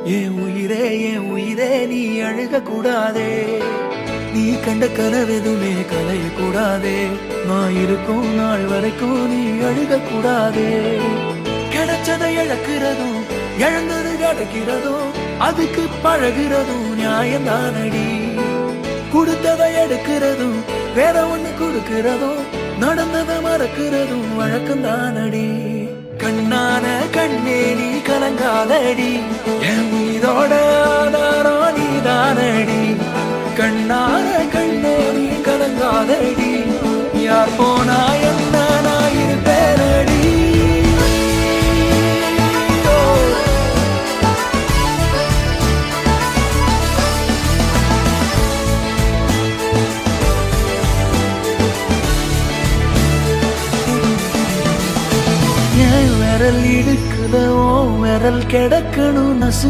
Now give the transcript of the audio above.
என் உயிரே நீ அழுக கூடாதே. நீ கண்ட கனவெதுமே கலைய கூடாதே. நான் இருக்கும் நாள் வரைக்கும் நீ அழுக கூடாதே. கிடைச்சதை இழக்கிறதும் இழந்தது கிடைக்கிறதும் அதுக்கு பழகிறதும் நியாயம்தானடி. கொடுத்ததை எடுக்கிறதும் வேற ஒண்ணு கொடுக்கிறதும் நடந்ததை மறக்கிறதும் வழக்கம்தானடி. கண்ணான கண்ணே நீ கலங்காதடி. என் உயிரோட ஆதாரம் நீதானடி. கண்ணான கண்ணே நீ கலங்காதடி. யார் போனா என்ன நான் இருப்பேனடி. விரல் இடுக்குதோ விரல் கிடக்கணும் நசு